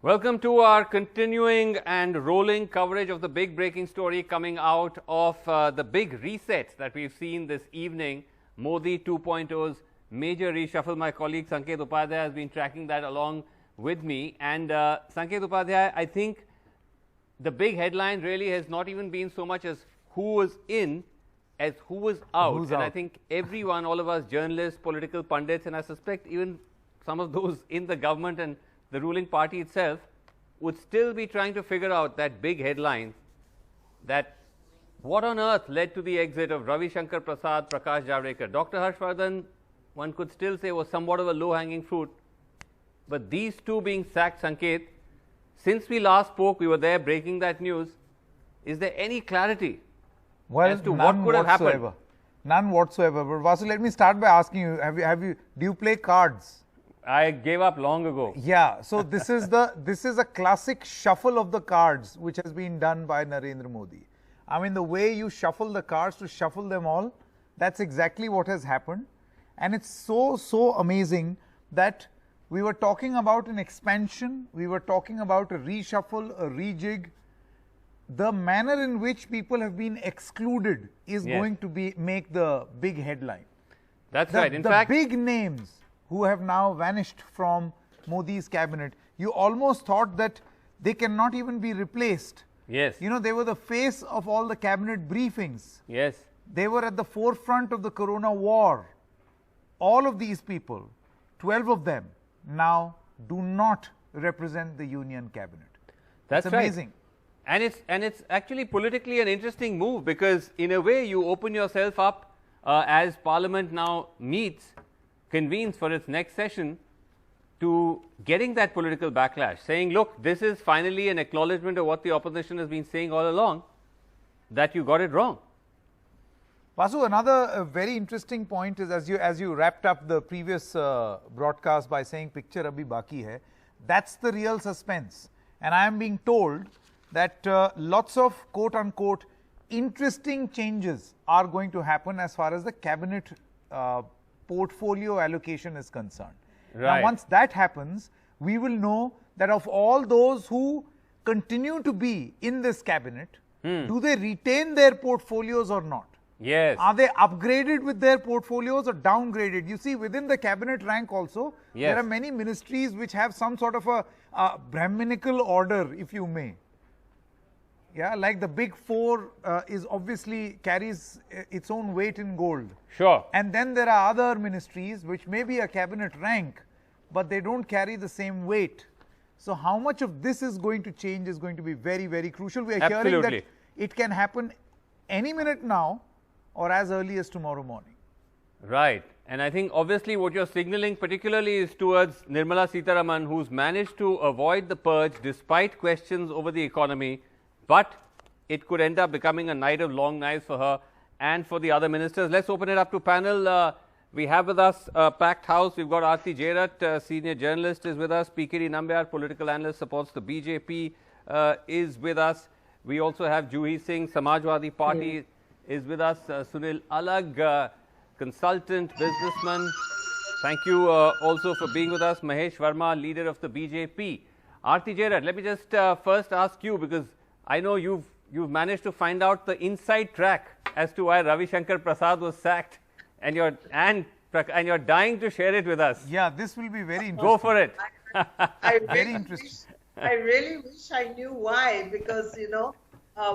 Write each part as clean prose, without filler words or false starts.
Welcome to our continuing and rolling coverage of the big breaking story coming out of the big reset that we've seen this evening. Modi 2.0's major reshuffle. My colleague Sanket Upadhyay has been tracking that along with me. And Sanket Upadhyay, I think the big headline really has not even been so much as who was in as who was out. I think everyone, all of us journalists, political pundits, and I suspect even some of those in the government and the ruling party itself would still be trying to figure out that big headline that what on earth led to the exit of Ravi Shankar Prasad, Prakash Javadekar. Dr. Harshvardhan, one could still say, was somewhat of a low-hanging fruit. But these two being sacked, Sanket, since we last spoke, we were there breaking that news. Is there any clarity as to what could have happened? None whatsoever. But Vasu, let me start by asking you, do you play cards? I gave up long ago. Yeah, so this is a classic shuffle of the cards which has been done by Narendra Modi. I mean, the way you shuffle the cards to shuffle them all, that's exactly what has happened. And it's so amazing that we were talking about an expansion, we were talking about a reshuffle, a rejig. The manner in which people have been excluded is going to make the big headline. That's right. In fact, the big names who have now vanished from Modi's cabinet, you almost thought that they cannot even be replaced. Yes. You know, they were the face of all the cabinet briefings. Yes. They were at the forefront of the corona war. All of these people, 12 of them, now do not represent the union cabinet. That's amazing. Right. And it's actually politically an interesting move, because in a way you open yourself up as Parliament now convenes for its next session to getting that political backlash, saying, look, this is finally an acknowledgement of what the opposition has been saying all along, that you got it wrong. Vasu, another very interesting point is, as you wrapped up the previous broadcast by saying picture abhi baki hai, that's the real suspense. And I am being told that lots of quote unquote interesting changes are going to happen as far as the cabinet portfolio allocation is concerned. Right. Now, once that happens, we will know that of all those who continue to be in this cabinet, do they retain their portfolios or not? Yes. Are they upgraded with their portfolios or downgraded? You see, within the cabinet rank also, there are many ministries which have some sort of a Brahminical order, if you may. Yeah, like the big four is obviously carries its own weight in gold. Sure. And then there are other ministries which may be a cabinet rank, but they don't carry the same weight. So how much of this is going to change is going to be very, very crucial. We are hearing that it can happen any minute now or as early as tomorrow morning. Right. And I think obviously what you're signaling particularly is towards Nirmala Sitharaman, who's managed to avoid the purge despite questions over the economy. But it could end up becoming a night of long knives for her and for the other ministers. Let's open it up to panel. We have with us a packed house. We've got Aarti Jairat, senior journalist, is with us. PKD Nambiar, political analyst, supports the BJP, is with us. We also have Juhi Singh, Samajwadi Party, is with us. Sunil Alag, consultant, businessman. Thank you also for being with us. Mahesh Verma, leader of the BJP. Aarti Jairat, let me just first ask you, because I know you've managed to find out the inside track as to why Ravi Shankar Prasad was sacked, and you're dying to share it with us. Yeah, this will be very interesting. Go for it. Very interesting. I really wish I knew why, because you know,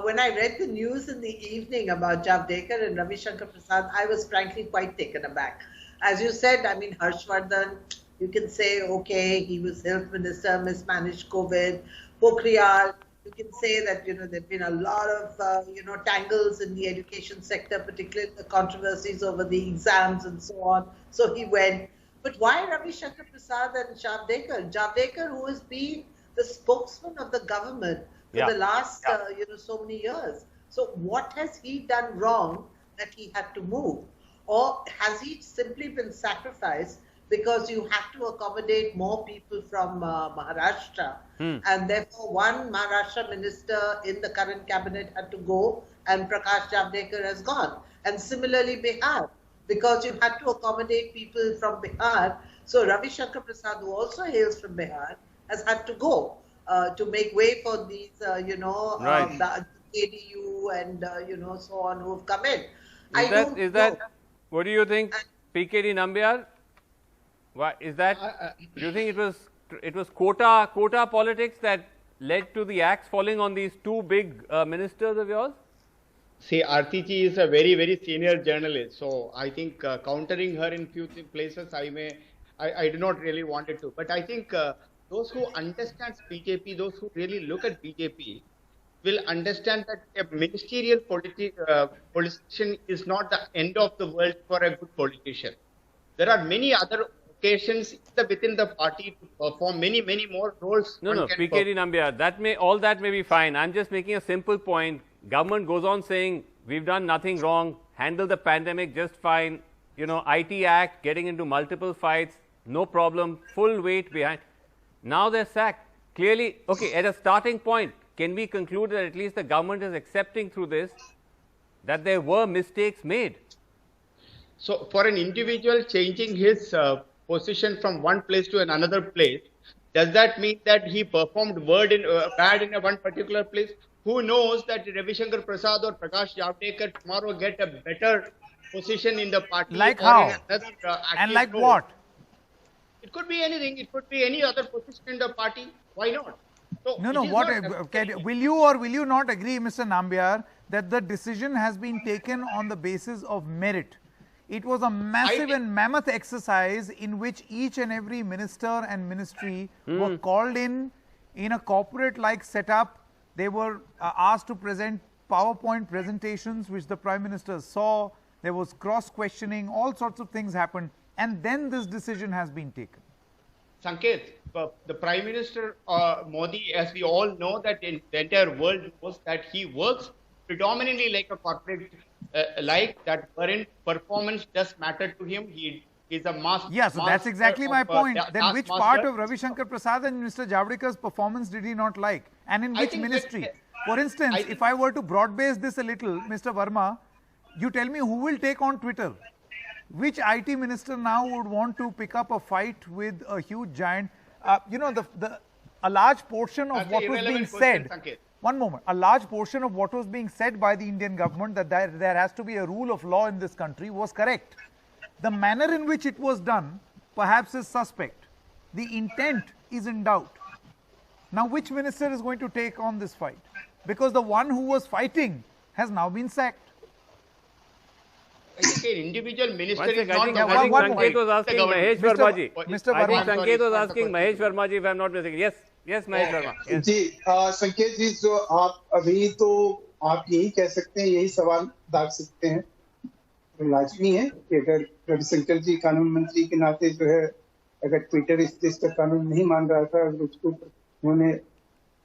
when I read the news in the evening about Javadekar and Ravi Shankar Prasad, I was frankly quite taken aback. As you said, I mean, Harshvardhan, you can say, okay, he was health minister, mismanaged COVID. Pokhriyal, you can say that, you know, there have been a lot of, tangles in the education sector, particularly the controversies over the exams and so on. So he went. But why Ravi Shankar Prasad and Javadekar? Javadekar, who has been the spokesman of the government for the last, so many years. So what has he done wrong that he had to move? Or has he simply been sacrificed because you have to accommodate more people from Maharashtra? And therefore, one Maharashtra minister in the current cabinet had to go, and Prakash Javadekar has gone. And similarly, Bihar, because you had to accommodate people from Bihar. So Ravi Shankar Prasad, who also hails from Bihar, has had to go. to make way for these, Right. the ADU and, so on who have come in. Is that, what do you think, PKD Nambiar? Why is that? Do you think it was quota politics that led to the axe falling on these two big ministers of yours? See, Aarti ji is a very, very senior journalist. So I think countering her in few places, I do not really want it to. But I think those who understand BJP, those who really look at BJP, will understand that a ministerial politician is not the end of the world for a good politician. There are many other occasions within the party to perform many more roles. No, PKD Nambiar, all that may be fine. I'm just making a simple point. Government goes on saying we've done nothing wrong, handle the pandemic just fine. IT Act, getting into multiple fights, no problem, full weight behind. Now they're sacked. Clearly, okay, at a starting point, can we conclude that at least the government is accepting through this that there were mistakes made? So for an individual changing his position from one place to another place, does that mean that he performed bad in one particular place? Who knows that Ravi Shankar Prasad or Prakash Javadekar tomorrow get a better position in the party? Like or how? in another, And like role? what? It could be anything. It could be any other position in the party. Why not? So No, what? Will you or will you not agree, Mr. Nambiar, that the decision has been taken on the basis of merit? It was a massive and mammoth exercise in which each and every minister and ministry were called in a corporate-like setup. They were asked to present PowerPoint presentations, which the Prime Minister saw. There was cross-questioning, all sorts of things happened. And then this decision has been taken. Sanket, the Prime Minister Modi, as we all know, that in the entire world knows that he works predominantly like a corporate, like that wherein performance does matter to him. He is a master. Yeah, so that's exactly my point. Then which part of Ravi Shankar Prasad and Mr. Javadekkar's performance did he not like? And in which ministry? For instance, if I were to broad-base this a little, Mr. Verma, you tell me who will take on Twitter? Which IT minister now would want to pick up a fight with a huge giant? A large portion of what was being said. One moment. A large portion of what was being said by the Indian government that there has to be a rule of law in this country was correct. The manner in which it was done perhaps is suspect. The intent is in doubt. Now, which minister is going to take on this fight? Because the one who was fighting has now been sacked. I think an individual minister I is think not Sanket was asking Mahesh Verma ji. Mr. I think Verma. Sanket was asking Mahesh Verma ji, if I'm not mistaken. Yes, Mahesh Verma. Yes. जी संकेत जी, जो आप अभी तो आप यही कह सकते हैं, यही सवाल दाग सकते हैं, लाजमी है कि अगर रविशंकर जी कानून मंत्री के नाते जो है, अगर ट्विटर इस देश का कानून नहीं मान रहा था, अगर उसको उन्होंने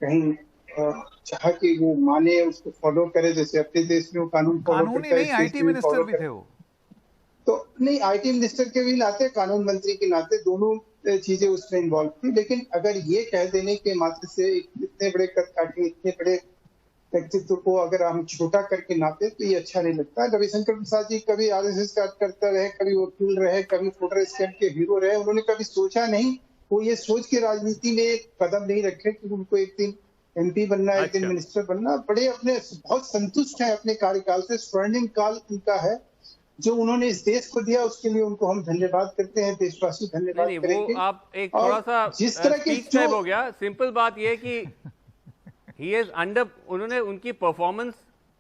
कहीं चाहा कि वो माने, उसको फॉलो करे, जैसे अपने देश में वो कानून फॉलो करता है, आईटी मिनिस्टर भी थे वो, तो नहीं, आईटी मिनिस्टर के भी नाते, कानून मंत्री के नाते दोनों चीजें उसमें इन्वॉल्व थी। लेकिन अगर ये कह देने के मात्र से इतने बड़े कदकाठी, इतने बड़े व्यक्तित्व को अगर हम छोटा करके नापे तो ये अच्छा नहीं लगता। रविशंकर प्रसाद जी कभी आरएसएस का करता रहे, कभी वकील रहे, कभी वोटर स्कैम के हीरो रहे। उन्होंने कभी सोचा नहीं, वो ये सोच के राजनीति में कदम नहीं रखे कि उनको एक दिन एमपी बनना, एक दिन मिनिस्टर बनना। बड़े अपने बहुत संतुष्ट है अपने कार्यकाल से, स्वर्णिम काल उनका है जो उन्होंने इस देश को दिया, उसके लिए उनको हम धन्यवाद करते हैं, देशवासी धन्यवाद करेंगे। वो आप एक थोड़ा सा जिस तरह के टाइप हो गया। सिंपल बात ये कि ही इज अंडर, उन्होंने उनकी परफॉर्मेंस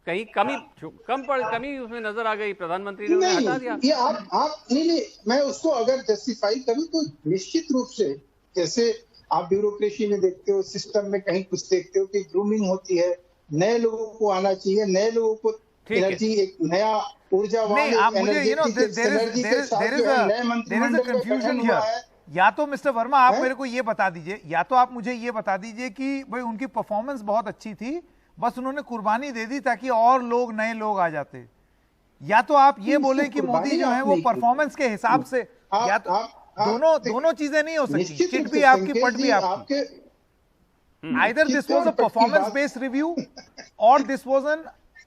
कहीं कमी उसमें नजर आ गई, प्रधानमंत्री ने उन्हें हटा दिया। ये आप नहीं, मैं उसको अगर जस्टिफाई करूं तो निश्चित रूप से, जैसे आप ब्यूरोक्रेसी में देखते हो, सिस्टम में कहीं कुछ देखते हो कि ग्रूमिंग होती है, नए लोगों को आना चाहिए, नए लोगों को एनर्जी, एक नया ऊर्जावान कंफ्यूजन हियर। या तो मिस्टर वर्मा आप मेरे को ये बता दीजिए, या तो आप मुझे ये बता दीजिए कि भाई उनकी परफॉर्मेंस बहुत अच्छी थी, बस उन्होंने कुर्बानी दे दी ताकि और लोग, नए लोग आ जाते, या तो आप ये बोले कि मोदी जो है वो परफॉर्मेंस के हिसाब से, या तो दोनों चीजें नहीं हो सकती, चिट भी आपकी पट भी आपकी। Either this was a performance based review or this was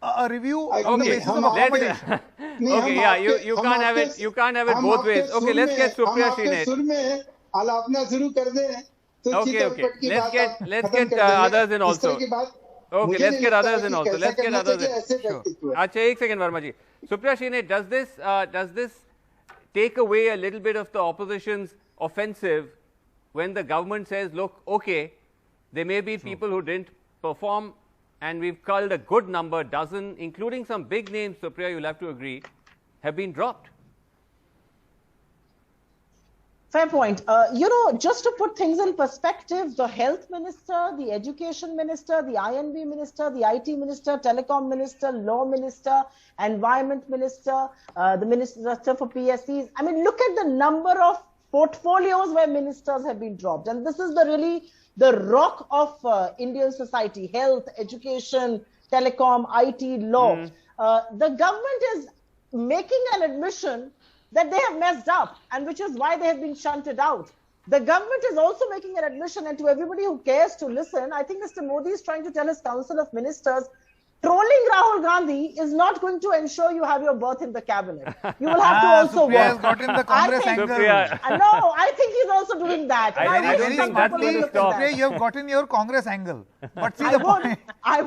a review on the basis of accommodation. Okay, yeah, you can't have it both ways. Okay, let's get Supriya Srinath. सुर में आलापना शुरू कर दें तो Okay, चित और okay. पट की बात आप Let's खत्म get कर देंगे। others in इस also. तरह की बात Okay, मुझे let's नहीं get लगता others कि in also. कैसा Let's get करना others चाहिए, in. ऐसे व्यक्तित्व है। Acha, एक second, Verma ji. Supriya Shine, does this take away a little bit of the opposition's offensive when the government says, look, okay, there may be people who didn't perform, and we've culled a good number, dozen, including some big names, Supriya, you'll have to agree, have been dropped. Fair point. Just to put things in perspective, the health minister, the education minister, the INB minister, the IT minister, telecom minister, law minister, environment minister, the minister for PSCs. I mean, look at the number of portfolios where ministers have been dropped. And this is the rock of Indian society: health, education, telecom, IT, law. The government is making an admission that they have messed up, and which is why they have been shunted out. The government is also making an admission, and to everybody who cares to listen, I think Mr. Modi is trying to tell his Council of Ministers, trolling Rahul Gandhi is not going to ensure you have your berth in the cabinet. You will have to also Supriya has work. got in the Congress angle. Supriya. I think he's also doing that. And I wish don't some think that's people going to look at stop. that. Supriya, you have gotten your Congress angle. But see I the would. point. I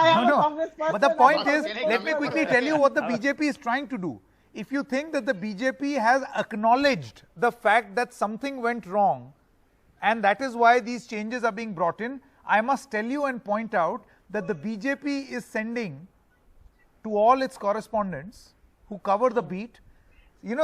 am No, a Congress person. but the point is, Can I let me come in? quickly tell you what the BJP is trying to do. If you think that the BJP has acknowledged the fact that something went wrong, and that is why these changes are being brought in, I must tell you and point out that the BJP is sending to all its correspondents who cover the beat,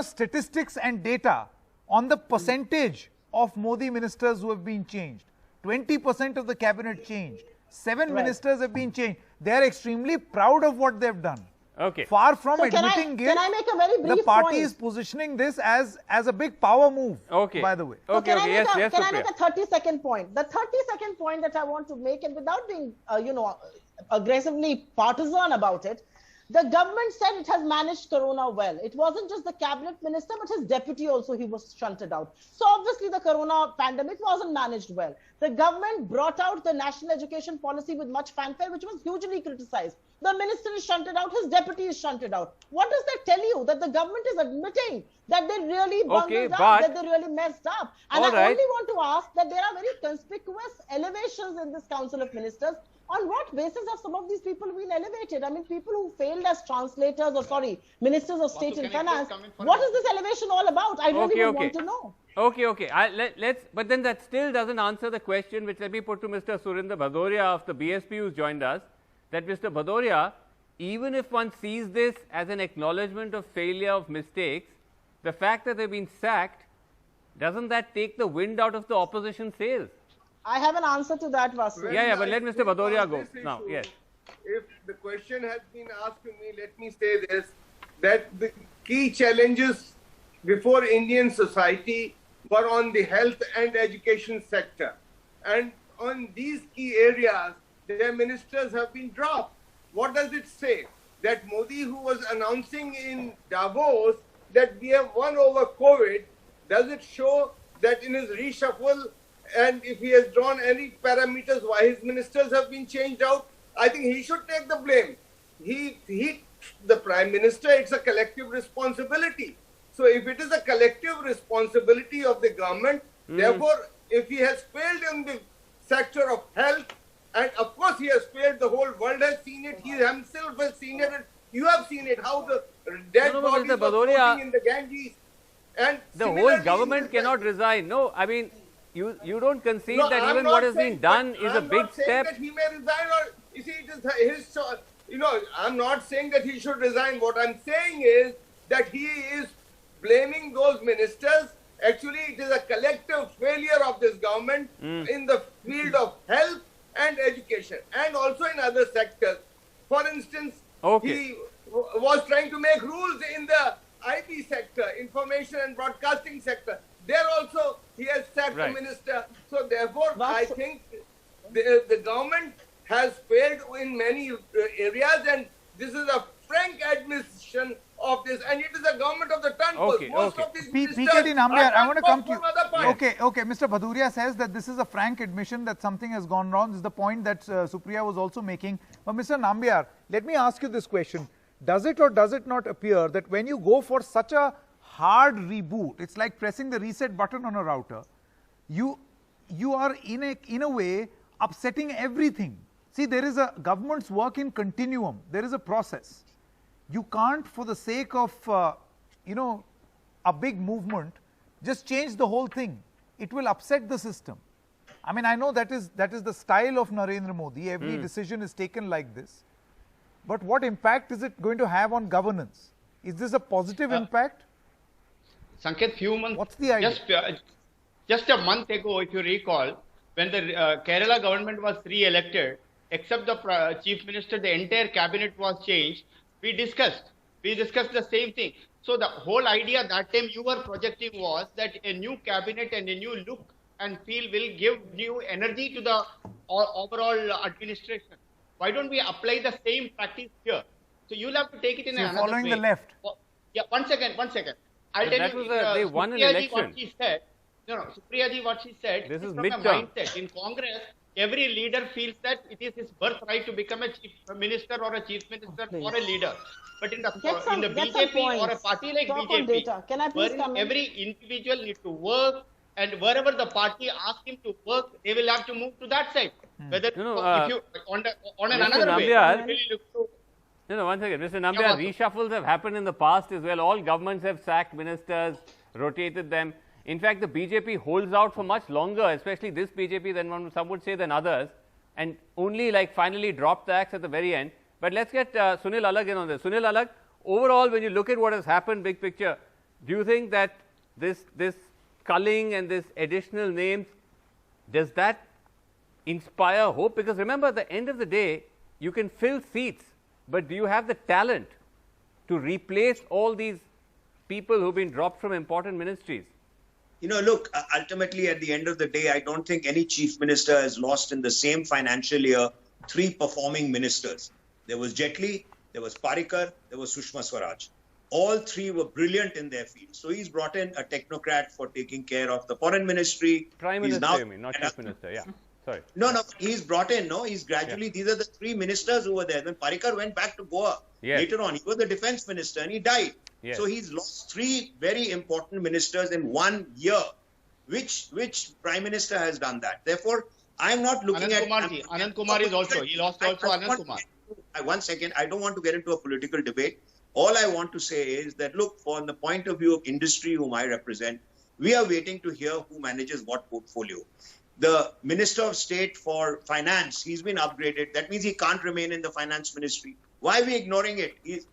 statistics and data on the percentage of Modi ministers who have been changed. 20% of the cabinet changed. 7 ministers have been changed. They are extremely proud of what they have done. Okay. Far from So admitting guilt, can I make a very brief the party point? is positioning this as a big power move, Okay. by the way. So Okay, okay, yes, can I Supriya. make a 30-second point? The 30-second point that I want to make, and without being, aggressively partisan about it, the government said it has managed Corona well. It wasn't just the cabinet minister, but his deputy also, he was shunted out. So obviously the Corona pandemic wasn't managed well. The government brought out the national education policy with much fanfare, which was hugely criticized. The minister is shunted out, his deputy is shunted out. What does that tell you? That the government is admitting that they really bungled up, that they really messed up. And I only want to ask that there are very conspicuous elevations in this Council of Ministers. On what basis have some of these people been elevated? I mean, people who failed as translators ministers of state and finance. What is this elevation all about? I really would want to know. Okay. But then that still doesn't answer the question, which let me put to Mr. Surinder Bhadoria of the BSP who's joined us, that Mr. Bhadoria, even if one sees this as an acknowledgement of failure, of mistakes, the fact that they've been sacked, doesn't that take the wind out of the opposition sails? I have an answer to that, Vasu. Yeah, but let Mr. Bhadoria go now. Yes. If the question has been asked to me, let me say this, that the key challenges before Indian society were on the health and education sector. And on these key areas, their ministers have been dropped. What does it say? That Modi, who was announcing in Davos that we have won over COVID, does it show that in his reshuffle, and if he has drawn any parameters why his ministers have been changed out, I think he should take the blame. The Prime Minister, it's a collective responsibility. So if it is a collective responsibility of the government, therefore, if he has failed in the sector of health, and of course he has failed, the whole world has seen it, he himself has seen it, and you have seen it, how the dead bodies are floating in the Ganges. And the whole government cannot resign. No, I mean, you don't concede that even what has been done is a big step. That he may resign, or you see, it is his choice. I'm not saying that he should resign. What I'm saying is that he is blaming those ministers. Actually, it is a collective failure of this government in the field of health and education, and also in other sectors. For instance, he was trying to make rules in the IB sector, information and broadcasting sector. There also he has sacked the minister. So therefore, I think the government has failed in many areas, and this is a frank admission of this, and it is a government of the turncoats. Most of these PKD Nambiar, I want to come to you. Okay. Mr. Bhadoria says that this is a frank admission that something has gone wrong. This is the point that Supriya was also making. But Mr. Nambiar, let me ask you this question. Does it or does it not appear that when you go for such a hard reboot, it's like pressing the reset button on a router, you are in a way upsetting everything. See, there is a government's work in continuum. There is a process. You can't, for the sake of a big movement, just change the whole thing. It will upset the system. I mean, I know that is the style of Narendra Modi. Every decision is taken like this. But what impact is it going to have on governance? Is this a positive impact? Sanket, few months. What's the idea? Just a month ago, if you recall, when the Kerala government was re-elected, except the chief minister, the entire cabinet was changed. We discussed the same thing. So the whole idea that time you were projecting was that a new cabinet and a new look and feel will give new energy to the overall administration. Why don't we apply the same practice here? So you'll have to take it in another way. Following the left. Yeah, one second. I'll tell you. They won an election. What she said. Supriya ji, what she said. This is from midterm. a mindset. In Congress, every leader feels that it is his birthright to become a chief minister or a chief minister or a leader. But in the BJP or a party like BJP, wherein every individual needs to work, and wherever the party asks him to work, they will have to move to that side. Whether if you on another way, really look to. One second. Mr. Nambiar, reshuffles have happened in the past as well. All governments have sacked ministers, rotated them. In fact, the BJP holds out for much longer, especially this BJP than some would say than others, and only finally dropped the axe at the very end. But let's get Sunil Alag in on this. Sunil Alag, overall, when you look at what has happened, big picture, do you think that this culling and this additional names, does that inspire hope? Because remember, at the end of the day, you can fill seats, but do you have the talent to replace all these people who've been dropped from important ministries? Look, ultimately at the end of the day, I don't think any chief minister has lost in the same financial year 3 performing ministers. There was Jetli, there was Parikar, there was Sushma Swaraj. All 3 were brilliant in their field. So he's brought in a technocrat for taking care of the foreign ministry. Prime Minister, you mean, not chief minister, yeah. Sorry. No, he's brought in, he's gradually, these are the 3 ministers who were there. When Parikar went back to Goa, later on, he was the defense minister and he died. Yes. So he's lost 3 very important ministers in 1 year. Which Prime Minister has done that? Therefore, I'm not looking at... Anand Kumar is also, he lost also Anand Kumar. One second, I don't want to get into a political debate. All I want to say is that, look, from the point of view of industry whom I represent, we are waiting to hear who manages what portfolio. The Minister of State for Finance, he's been upgraded. That means he can't remain in the finance ministry. Why are we ignoring it?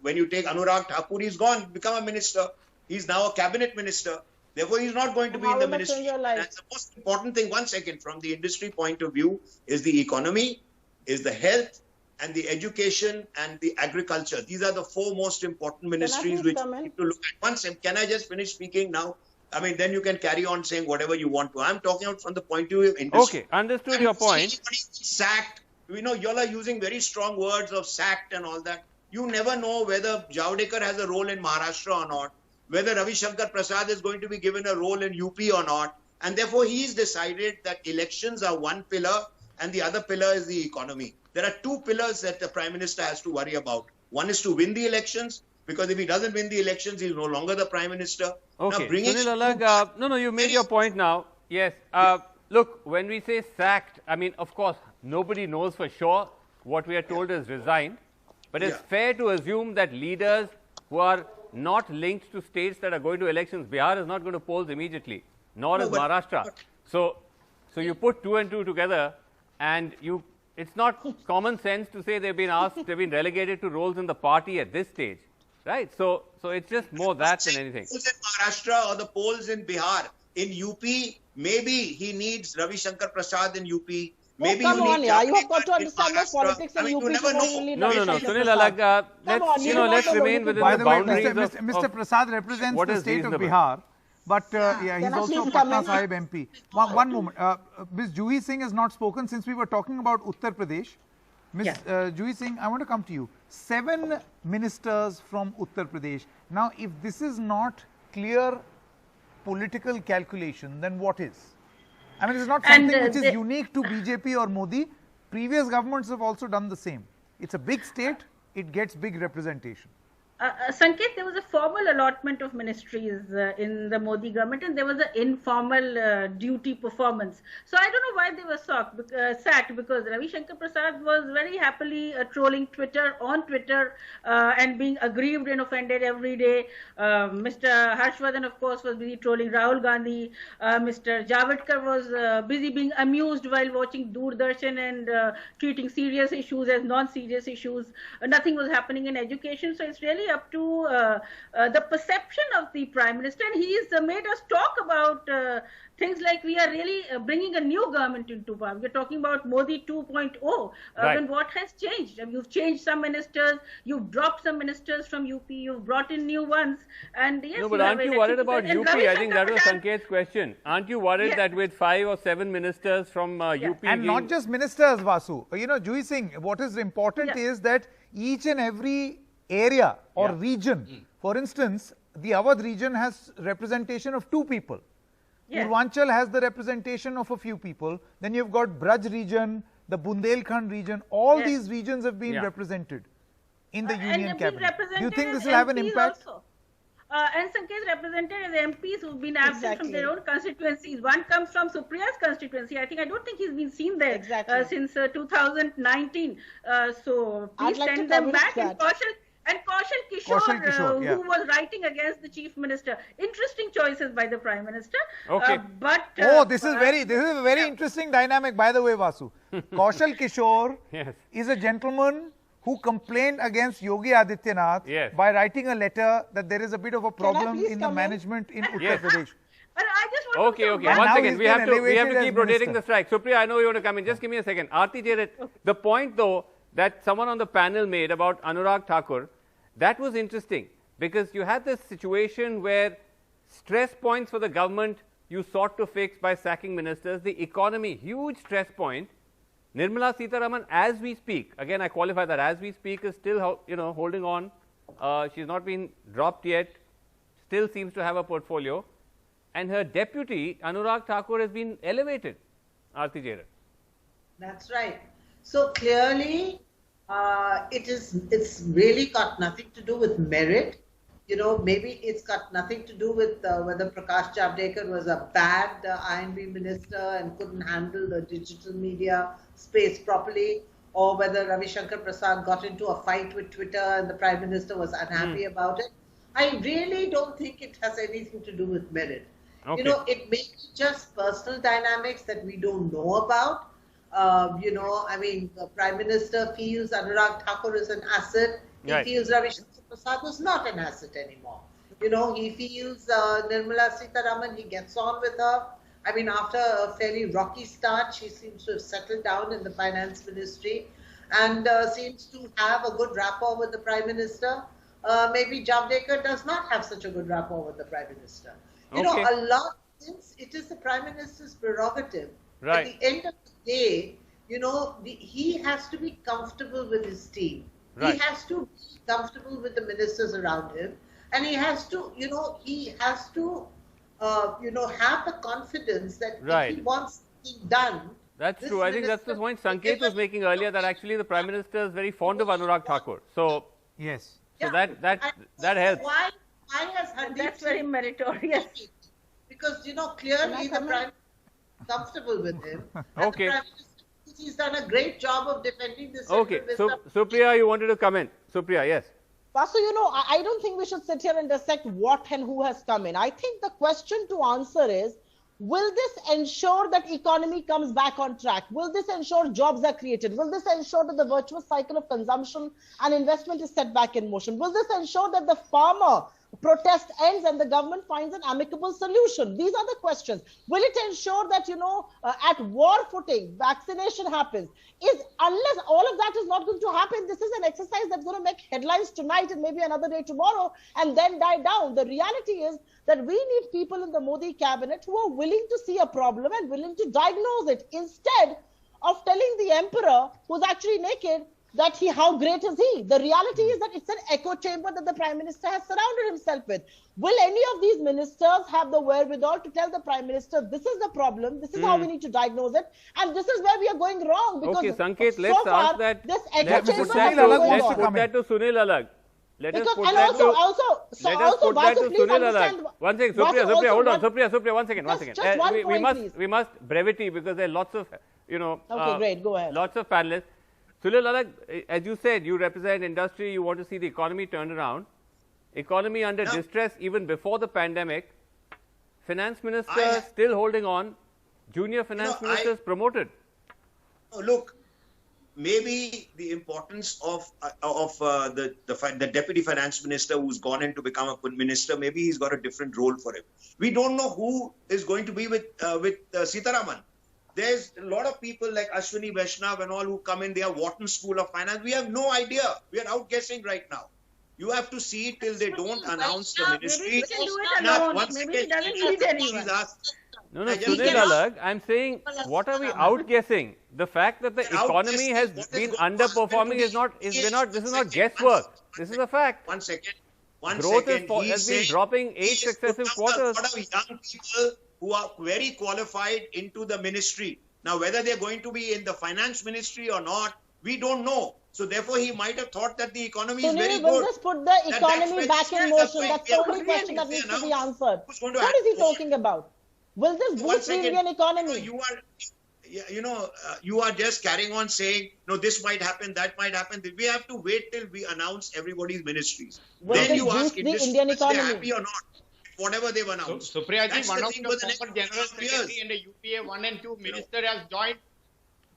When you take Anurag Thakur, he's gone, become a minister. He's now a cabinet minister. Therefore, he's not going to be in the ministry. That's the most important thing. One second, from the industry point of view, is the economy, is the health, and the education and the agriculture. These are the 4 most important ministries which we need to look at. One second, can I just finish speaking now? I mean, then you can carry on saying whatever you want to. I'm talking out from the point of view of industry. Okay, understood your point. Sacked. You all are using very strong words of sacked and all that. You never know whether Javadekar has a role in Maharashtra or not, whether Ravi Shankar Prasad is going to be given a role in UP or not. And therefore, he's decided that elections are one pillar and the other pillar is the economy. There are 2 pillars that the Prime Minister has to worry about. One is to win the elections, because if he doesn't win the elections, he's no longer the Prime Minister. Okay, Sunil Alag, you made your point now. Yes. Look, when we say sacked, I mean, of course, nobody knows for sure. What we are told is resigned. But it's fair to assume that leaders who are not linked to states that are going to elections, Bihar is not going to polls immediately, nor is Maharashtra. So you put 2 and 2 together, and it's not common sense to say they've been relegated to roles in the party at this stage. Right, so it's just more that than anything. Polls in Maharashtra or the polls in Bihar, in UP, maybe he needs Ravi Shankar Prasad in UP. Maybe you have got to understand the politics in UP. No, Sunil Alag, let's remain within the boundaries of... Mr. Prasad represents the state of Bihar, but he's also Patna Sahib MP. One moment, Ms. Juhi Singh has not spoken since we were talking about Uttar Pradesh. Ms. Juhi Singh, I want to come to you. 7 ministers from Uttar Pradesh. Now, if this is not clear political calculation, then what is? I mean, it's not something which is unique to BJP or Modi. Previous governments have also done the same. It's a big state, it gets big representation. Sanket, there was a formal allotment of ministries in the Modi government, and there was an informal duty performance. So I don't know why they were sacked, because Ravi Shankar Prasad was very happily trolling Twitter on Twitter and being aggrieved and offended every day. Mr. Harshvardhan, of course, was busy trolling Rahul Gandhi. Mr. Javadkar was busy being amused while watching Doordarshan and treating serious issues as non-serious issues. Nothing was happening in education. So it's really up to the perception of the Prime Minister, and he's made us talk about things like we are really bringing a new government into power. We're talking about Modi 2.0. When what has changed? I mean, you've changed some ministers, you've dropped some ministers from UP, you've brought in new ones, and yes. No, but aren't you worried about UP? I think that was Sanket's question. Aren't you worried that with 5 or 7 ministers from UP, and not just ministers, Vasu? You know, Juhi Singh, what is important is that each and every area or region, for instance, the Awadh region has representation of 2 people. Purvanchal has the representation of a few people. Then you've got Braj region, the Bundelkhand region. All these regions have been represented in the union cabinet. Do you think this will have an impact? Also. And Sanket represented as MPs who've been absent from their own constituencies. One comes from Supriya's constituency. I don't think he's been seen there since 2019. So please send them back. And Kaushal Kishore, who was writing against the Chief Minister. Interesting choices by the Prime Minister. Okay. This is a very interesting dynamic, by the way, Vasu. Kaushal Kishore is a gentleman who complained against Yogi Adityanath by writing a letter that there is a bit of a problem in the management in Uttar Pradesh. But I just want to one second. We have to keep rotating the strike. Supriya, I know you want to come in. Just give me a second. Aarti Jared, the point though that someone on the panel made about Anurag Thakur, that was interesting, because you had this situation where stress points for the government you sought to fix by sacking ministers. The economy, huge stress point. Nirmala Sitharaman, as we speak, again I qualify that, as we speak, is still holding on. She's not been dropped yet, still seems to have a portfolio, and her deputy Anurag Thakur has been elevated. Aarti Jared. That's right. So clearly, it's really got nothing to do with merit. You know, maybe it's got nothing to do with whether Prakash Javadekar was a bad I&B minister and couldn't handle the digital media space properly, or whether Ravi Shankar Prasad got into a fight with Twitter and the Prime Minister was unhappy about it. I really don't think it has anything to do with merit. You know, it may be just personal dynamics that we don't know about. I mean, the Prime Minister feels Anurag Thakur is an asset. He feels Ravi Shankar Prasad was not an asset anymore. You know, he feels Nirmala Sitharaman, he gets on with her. I mean, after a fairly rocky start, she seems to have settled down in the finance ministry and seems to have a good rapport with the Prime Minister. Maybe Javadekar does not have such a good rapport with the Prime Minister. You know, a lot, since it is the Prime Minister's prerogative, at the end of the day, you know, he has to be comfortable with his team. He has to be comfortable with the ministers around him, and he has to, have the confidence that if he wants something done. That's true. I think that's the point Sanket was making earlier, that actually the Prime Minister is very fond of Anurag Thakur. So so that helps. Why has Hardeep That's very meritorious. Because clearly the Prime Minister is comfortable with him. Okay. He's done a great job of defending this. Okay, so Supriya, you wanted to comment. Supriya, yes. Vasu, I don't think we should sit here and dissect what and who has come in. I think the question to answer is, will this ensure that economy comes back on track? Will this ensure jobs are created? Will this ensure that the virtuous cycle of consumption and investment is set back in motion? Will this ensure that the farmer protest ends and the government finds an amicable solution? These are the questions. Will it ensure that, at war footing, vaccination happens? Unless all of that is not going to happen, this is an exercise that's going to make headlines tonight and maybe another day tomorrow and then die down. The reality is that we need people in the Modi cabinet who are willing to see a problem and willing to diagnose it, instead of telling the emperor, who's actually naked, that how great is he? The reality is that it's an echo chamber that the Prime Minister has surrounded himself with. Will any of these ministers have the wherewithal to tell the Prime Minister, this is the problem, this is how we need to diagnose it, and this is where we are going wrong? Because Sanket, let's ask that. This echo chamber let's put that to Sunil Alag. Let us Because, put and that also, to, so let us also, put that Vasu, to please Sunil understand. Alagh. One second, Vasu, Supriya, also hold on, what- Supriya, one second. Just one point, we must brevity because there are lots of, Okay, great, go ahead. lots of panelists. Sunil Alagh, as you said, you represent industry, you want to see the economy turned around. Economy under distress even before the pandemic. Finance minister still holding on. Junior finance ministers promoted. Look, maybe the importance of the deputy finance minister who's gone in to become a minister, maybe he's got a different role for him. We don't know who is going to be with Sitaraman. There's a lot of people like Ashwini Vaishnav and all who come in. They are Wharton School of Finance. We have no idea. We are outguessing right now. You have to see till they don't announce the ministry. Maybe he can do it alone. Maybe he doesn't need anyone. No, Sunil Alagh, I'm saying, what are we outguessing? The fact that the economy has been underperforming is not, this is not guesswork. This is a fact. One second. Growth has been dropping 8 successive quarters. A lot of young people who are very qualified into the ministry. Now, whether they're going to be in the finance ministry or not, we don't know. So therefore, he might have thought that the economy is very good. Will this put the economy back in motion? That's the only question that needs to be answered. What is he talking about? Will this boost the Indian economy? You are just carrying on saying, no, this might happen, that might happen. We have to wait till we announce everybody's ministries. Then you ask if they're happy or not. Whatever they've announced. So, Supriya ji, one of the former General Secretary and the UPA 1 and 2 minister has joined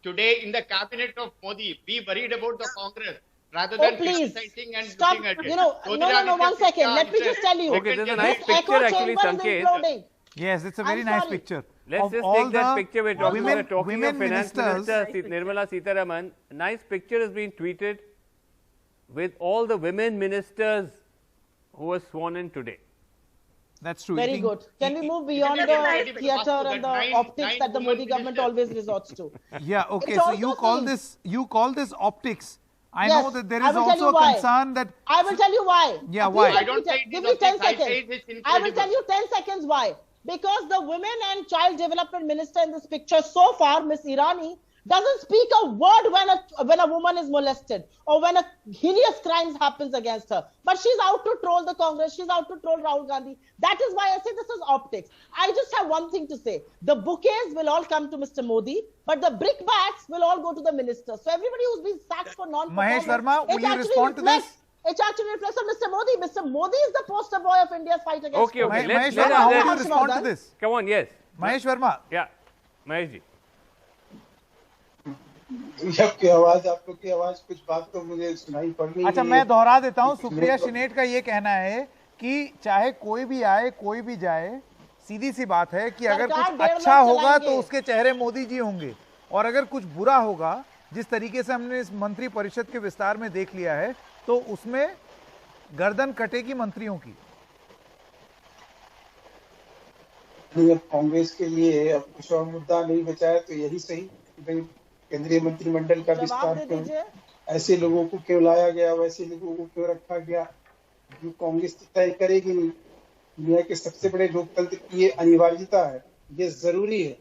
today in the cabinet of Modi. Be worried about the Congress rather than criticizing and stop. looking at it. No, 1 second. Let me just tell you. Okay, there's a nice picture actually, Sanket. Yes, it's a very nice picture. Let's just take that picture. We're talking of Finance Minister Nirmala Sitharaman. A nice picture has been tweeted with all the women ministers who were sworn in today. That's true. Very good. Can we move beyond the theatre and the optics that the Modi government always resorts to? Yeah, okay. So you call this optics. I know that there is also a concern that... I will tell you why. Yeah, why? Give me 10 seconds. I will tell you 10 seconds why. Because the Women and Child Development Minister in this picture so far, Ms. Irani, doesn't speak a word when a woman is molested or when a heinous crimes happens against her. But she's out to troll the Congress. She's out to troll Rahul Gandhi. That is why I say this is optics. I just have one thing to say. The bouquets will all come to Mr. Modi, but the brickbats will all go to the minister. So everybody who's been sacked for non-performance... Mahesh Verma, will you respond to this? It actually reflects on Mr. Modi. Mr. Modi is the poster boy of India's fight against... Okay. Mahesh Verma, how will you respond to this? Come on, yes. Mahesh Verma. Yeah, Mahesh ji. आपकी आवाज आप लोग की आवाज कुछ बात तो मुझे सुनाई पड़ रही है। अच्छा, मैं दोहरा देता हूँ। सुप्रिया शिनेट का ये कहना है कि चाहे कोई भी आए कोई भी जाए, सीधी सी बात है कि अगर कुछ अच्छा होगा तो उसके चेहरे मोदी जी होंगे, और अगर कुछ बुरा होगा, जिस तरीके से हमने इस मंत्री परिषद के विस्तार में देख लिया है, तो उसमें गर्दन कटेगी मंत्रियों की। अब कांग्रेस के लिए अब कुछ और मुद्दा नहीं बचा है तो यही सही। केंद्रीय मंत्रिमंडल का विस्तार क्यों, ऐसे लोगों को क्यों लाया गया, वैसे लोगों को क्यों रखा गया, जो कांग्रेस तय करेगी नहीं। दुनिया के सबसे बड़े लोकतंत्र की ये अनिवार्यता है, ये जरूरी है।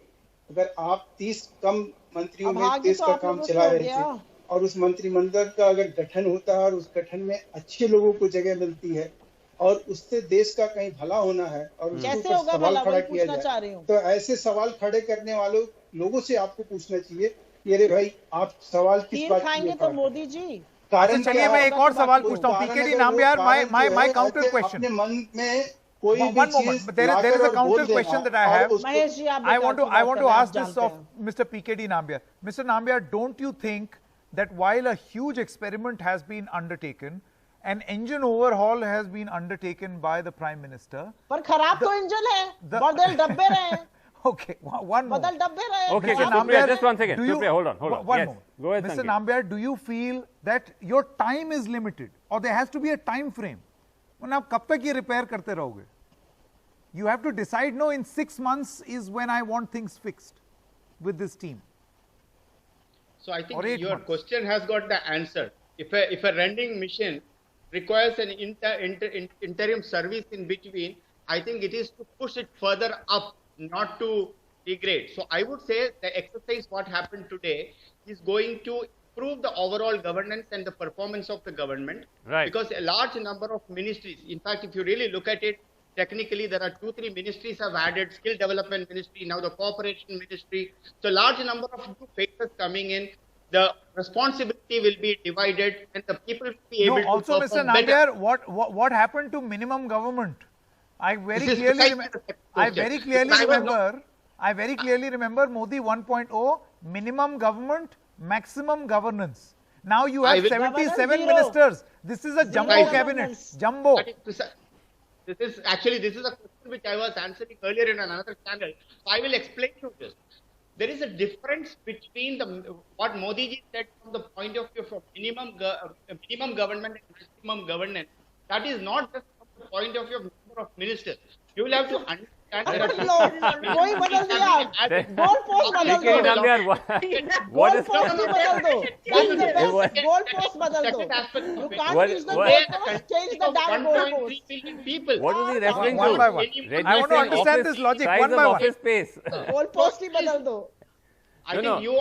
अगर आप 30 कम मंत्रियों में देश का काम चला रहे थे और उस मंत्रिमंडल का अगर गठन होता है और उस गठन में अच्छे लोगों को जगह मिलती है और उससे देश का कहीं भला होना है और उसके ऊपर सवाल खड़ा किया जाए, तो ऐसे सवाल खड़े करने वालों लोगों से आपको पूछना चाहिए, अरे भाई आप सवाल किस बात के लिए तो मोदी जी कारण। चलिए मैं एक और सवाल पूछता हूँ, पीकेडी नामबियार, my counter question. अपने मन में कोई भी one moment, there is a counter question that I have. I want to ask this of Mr. PKD Nambiar. Mr. Nambiar, don't you think that while a huge experiment has been undertaken, an engine overhaul has been undertaken by the Prime Minister? पर खराब तो engine है, बदल डब्बे रहे। Okay, one more. Okay, Supriya, just 1 second. Supriya, hold on. One yes. more. Go ahead, Mr. Nambiar, do you feel that your time is limited or there has to be a time frame? आप कब तक ये repair करते रहोगे? You have to decide, no, in 6 months is when I want things fixed with this team. So I think your question has got the answer. If a rending mission requires an interim service in between, I think it is to push it further up, not to degrade. So I would say the exercise what happened today is going to improve the overall governance and the performance of the government. Right. Because a large number of ministries, in fact, if you really look at it, technically there are 2-3 ministries have added, skill development ministry, now the cooperation ministry. So large number of new faces coming in. The responsibility will be divided and the people will be able to also, Mr. perform better. Nambiar, what happened to minimum government? I very clearly remember Modi 1.0, minimum government, maximum governance. Now you have 77 ministers. This is a jumbo cabinet. Jumbo. This is a question which I was answering earlier in another channel. So I will explain to this. There is a difference between what Modi ji said from the point of view of minimum government and maximum governance. That is not just from the point of view of number of ministers. You will have to understand that people. What was he referring to? One by one. I want to understand this logic one by one. Space. I think you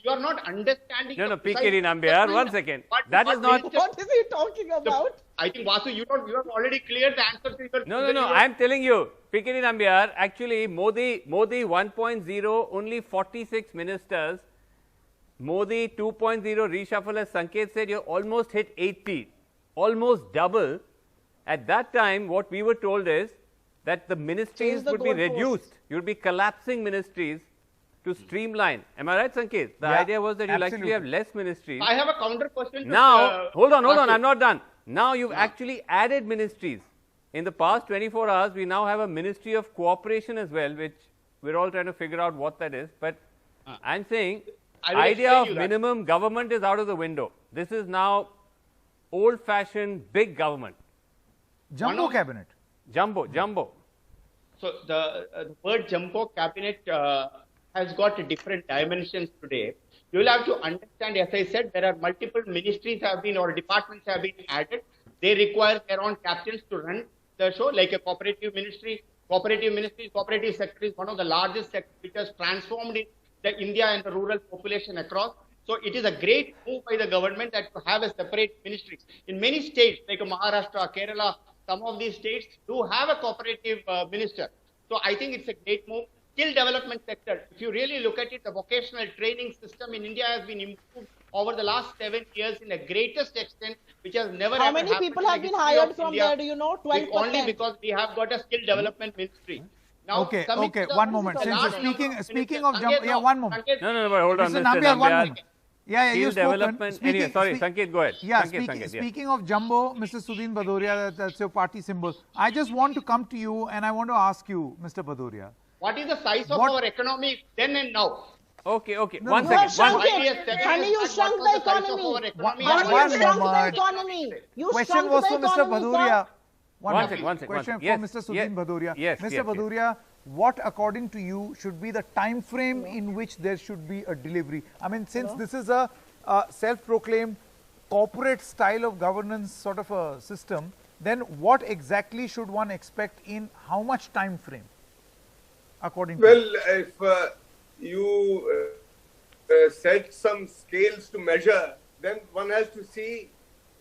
are not understanding. No, PKD Nambiar, 1 second. That is not. What is he talking about? I think Vasu, you have already cleared the answer to your. No. I am telling you, PKD Nambiar. Actually, Modi 1.0 only 46 ministers. Modi 2.0 reshuffle, as Sanket said, you almost hit 80, almost double. At that time, what we were told is that the ministries would be reduced. You would be collapsing ministries to streamline. Am I right, Sanket? The idea was that you'll actually have less ministries. I have a counter question. Now, hold on, I'm not done. Now you've actually added ministries. In the past 24 hours, we now have a Ministry of Cooperation as well, which we're all trying to figure out what that is. But I'm saying, idea of minimum government is out of the window. This is now old-fashioned big government. Jumbo cabinet. Jumbo. So the word jumbo cabinet has got different dimensions today. You will have to understand, as I said, there are multiple ministries or departments have been added. They require their own captains to run the show, like a cooperative ministry. Cooperative sector is one of the largest sectors which has transformed the India and the rural population across. So it is a great move by the government that to have a separate ministry. In many states, like Maharashtra, Kerala, some of these states do have a cooperative minister. So I think it's a great move. Skill development sector, if you really look at it, the vocational training system in India has been improved over the last 7 years in the greatest extent, which has never How many people have been hired from there? Do you know? 12%. Only because we have got a skill development ministry. Now, okay. One moment. Since speaking of jump, one moment. No, but hold on, Mr. Nambiar, 1 moment. You development. Anyway, sorry, Sanket, go ahead. Speaking of jumbo, Mr. Sudhin Bhadoria, that's your party symbol. I just want to come to you and I want to ask you, Mr. Bhadoria. What is the size of our economy then and now? Okay. No, one second. Honey, you shrunk the economy. Question was for Mr. Bhadoria. One second. Question for Mr. Sudhin Bhadoria. Mr. Bhadoria, what according to you should be the time frame in which there should be a delivery? I mean, since this is a self-proclaimed corporate style of governance sort of a system, then what exactly should one expect in how much time frame? According to if you set some scales to measure, then one has to see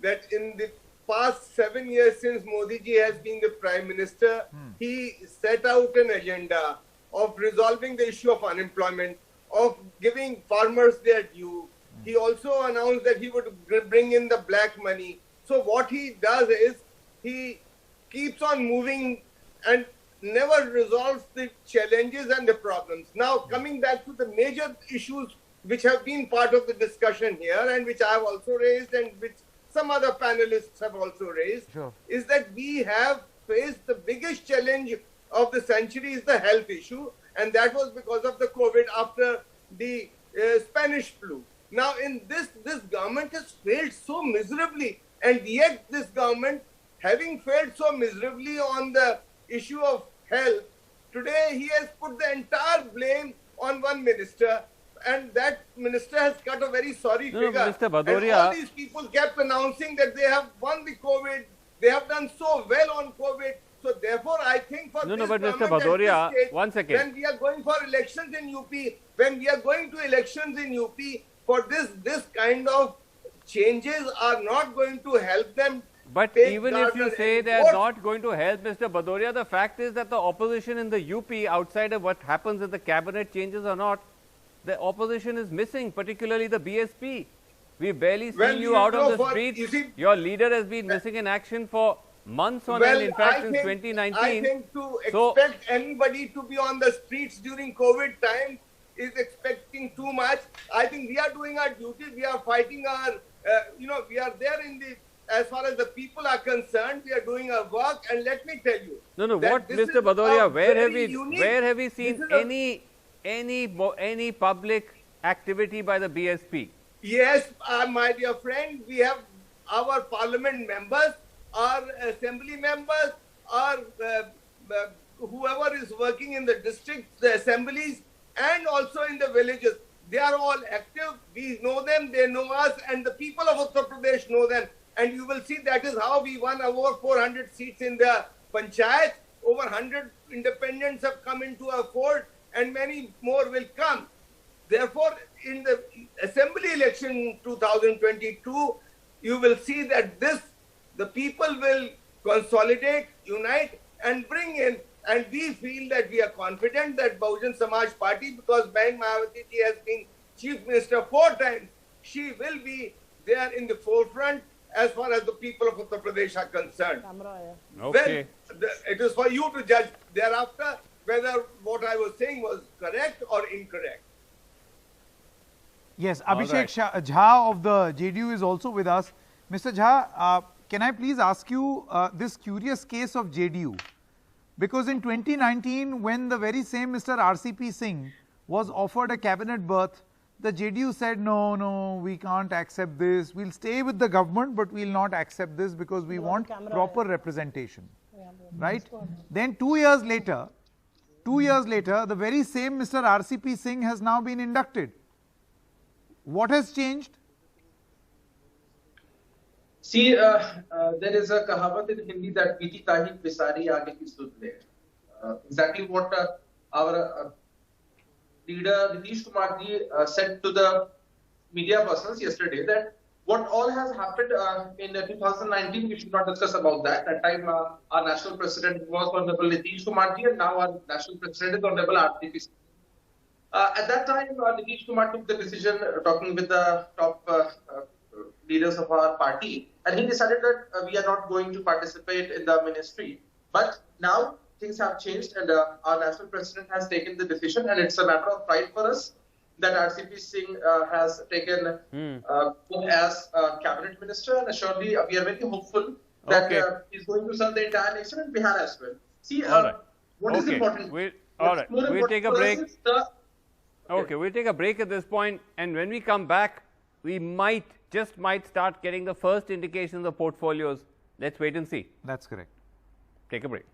that in the past 7 years since Modi ji has been the Prime Minister, he set out an agenda of resolving the issue of unemployment, of giving farmers their due. He also announced that he would bring in the black money. So what he does is he keeps on moving and never resolves the challenges and the problems. Now, coming back to the major issues which have been part of the discussion here and which I have also raised and which some other panelists have also raised, is that we have faced the biggest challenge of the century is the health issue, and that was because of the COVID after the Spanish flu. Now, in this government has failed so miserably, and yet this government, having failed so miserably on the issue of health, today he has put the entire blame on one minister, and that minister has cut a very sorry figure. Mr. Bhadoria, and all these people kept announcing that they have won the COVID, they have done so well on COVID. So therefore, I think for but Mr. Bhadoria, 1 second. When we are going for elections in UP, when we are going to elections in UP, for this kind of changes are not going to help them. But even if you say they are not going to help, Mr. Bhadoria, the fact is that the opposition in the UP, outside of what happens if the cabinet changes or not, the opposition is missing, particularly the BSP. We've barely seen you out on the streets. Your leader has been missing in action for months on end, in fact, since 2019. I think to expect anybody to be on the streets during COVID time is expecting too much. I think we are doing our duty. We are fighting our, we are there in the, as far as the people are concerned, we are doing our work. And let me tell you. No, what, Mr. Bhadoria, where have we seen any public activity by the BSP? Yes, my dear friend, we have our parliament members, our assembly members, our whoever is working in the districts, the assemblies, and also in the villages. They are all active. We know them, they know us, and the people of Uttar Pradesh know them. And you will see that is how we won over 400 seats in the panchayat. Over 100 independents have come into our fold, and many more will come. Therefore, in the assembly election 2022, you will see that the people will consolidate, unite, and bring in. And we feel that we are confident that Bahujan Samaj Party, because Bang Mayawati ji has been Chief Minister 4 times, she will be there in the forefront as far as the people of Uttar Pradesh are concerned. Okay. Then it is for you to judge thereafter whether what I was saying was correct or incorrect. Yes, Abhishek Jha of the JDU is also with us. Mr. Jha, can I please ask you this curious case of JDU? Because in 2019, when the very same Mr. RCP Singh was offered a cabinet berth, the JDU said, no, we can't accept this. We'll stay with the government, but we'll not accept this because we want proper representation. Right? Then 2 years later, the very same Mr. RCP Singh has now been inducted. What has changed? See, there is a kahavat in Hindi that Biti Tahi Pisari Aage Ki Sud Le. Exactly what our leader Nitish Kumar ji said to the media persons yesterday, that what all has happened in 2019, we should not discuss about that. That time our national president was Honorable Nitish Kumar ji, and now our national president is Honorable RCP Singh. At that time, Nitish Kumar took the decision, talking with the top leaders of our party, and he decided that we are not going to participate in the ministry. But now things have changed, and our national president has taken the decision, and it's a matter of pride for us that RCP Singh has taken as cabinet minister, and surely we are very hopeful that he's going to serve the entire nation and Bihar as well. See, what is important? We'll take a break. We'll take a break at this point, and when we come back, we might start getting the first indications of portfolios. Let's wait and see. That's correct. Take a break.